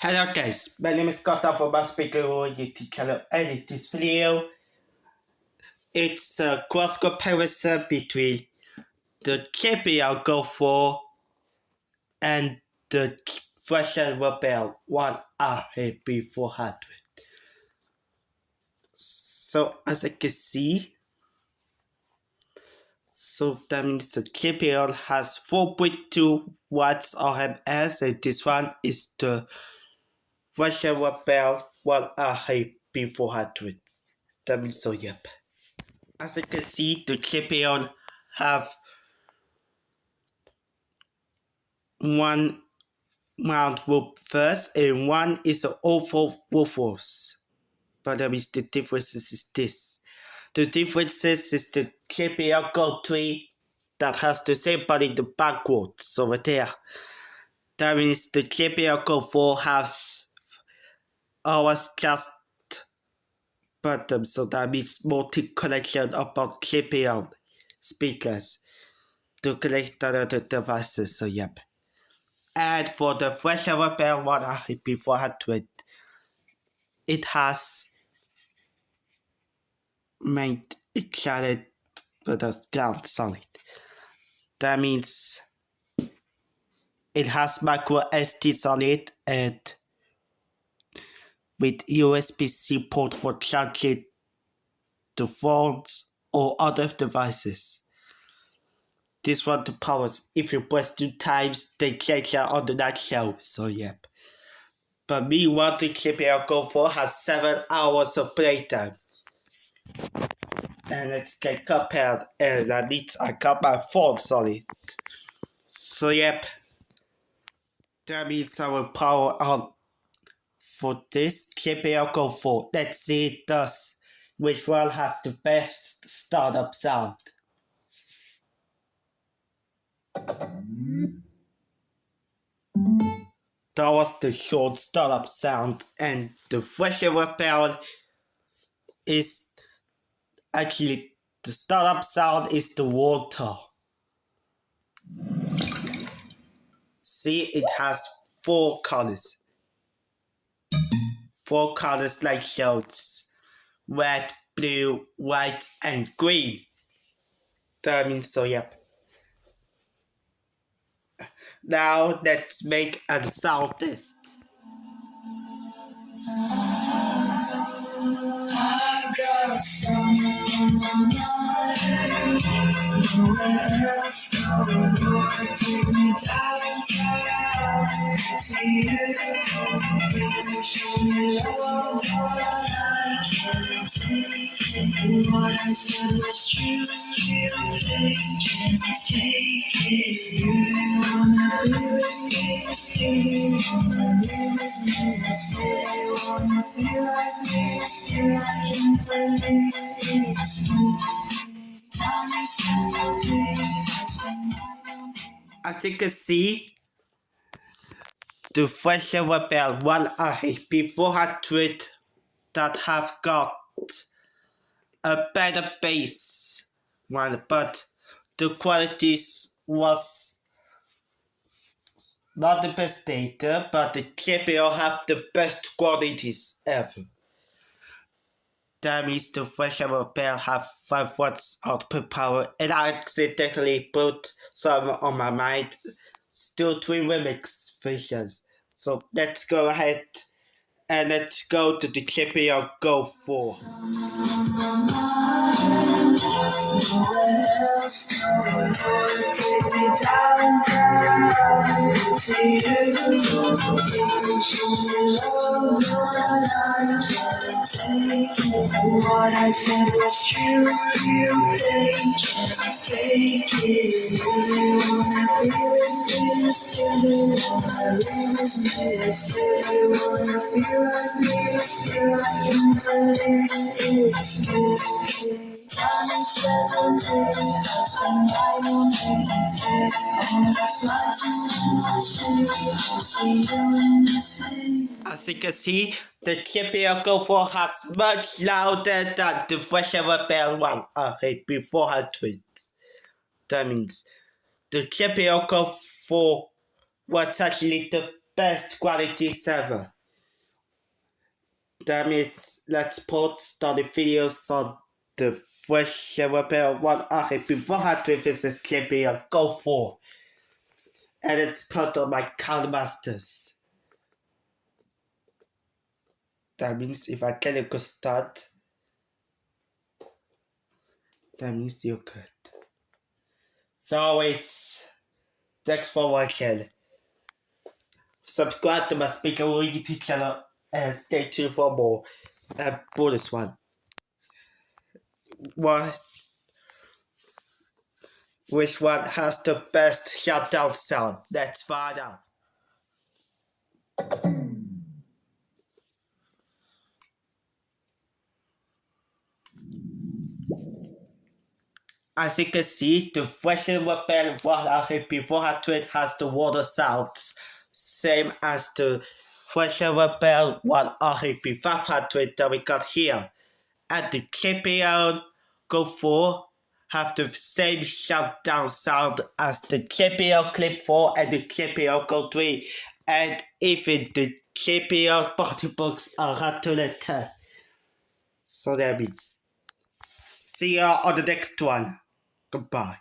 Hello guys, my name is Scott from my speaker on YouTube channel. Edit this video. It's a cross comparison between the KPL Go 4 and the Russian Rebel 1arb400. So as you can see, that means the KPL has 4.2 watts RMS, and this one is the Russian Rebel 1arb400. That means yep. As you can see, the KPL have one mount rope first, and one is an over woofers. But that means the difference is this. The difference is the KPL Go 3 that has the same body the backwards over there. That means the KPL Go 4 has ours just bottom, so that means multi-connection about KPL speakers to connect other devices, so yep. And for the Russian Rebel 1arb400, it has made it solid but a ground solid. That means it has micro SD solid and with USB-C port for charging the phones or other devices. This one the powers, if you press 2 times, they change out on the next show, so yep. But meanwhile, the KPL Go 4 has 7 hours of playtime. And let's get compared, and I got my phone solid. So yep, that means I will power on for this KPL Go 4. Let's see it does. Which one has the best startup sound? That was the short startup sound, and the Russian Rebel is actually the startup sound is the water. See, it has 4 colors. 4 colors like shows: red, blue, white, and green. That means so yep. Now let's make a sound test. I got something on my mind. Nowhere else, no one take me downtown. See you, baby, show me love, but I can't take it. What I said was true, you can't take it. You wanna be with me, you wanna be with me, you wanna feel like me, still I can't believe it's me. As you can see, the Russian Rebel 1arb400 that have got a better bass one, but the quality was not the best data, but the KPL have the best qualities ever. That means the Russian Rebel have 5 watts output power, and I accidentally put some on my mind, still 3 remix versions. So let's go ahead and let's go to the KPL Go 4. What I said was true, you can't fake it. You wanna be with me, still you wanna be with me, still you wanna feel like me, still I can't believe it's me. Time is spent me, I spend my own day. On the flight to my city, I'll see you in the city. As you can see, the KPL Go 4 has much louder than the Russian Rebel 1arb400. That means the KPL Go 4 was actually the best quality server. That means let's post the videos on the fresh repair 1arb400 versus KPL Go 4. And it's put on my Cardmasters. That means if I can go start, that means you're good. So always, thanks for watching. Subscribe to my Speaker YouTube channel and stay tuned for more. And bonus one. Which one has the best shutdown sound? Let's find out. As you can see, the Freshen Rebel 1arb400 has the water sounds, same as the Freshen Rebel 1arb500 that we got here. And the KPL Go 4 have the same shutdown sound as the KPL Clip 4 and the KPL Go 3, and even the KPL body box are rattleted. So that means see you on the next one. Goodbye.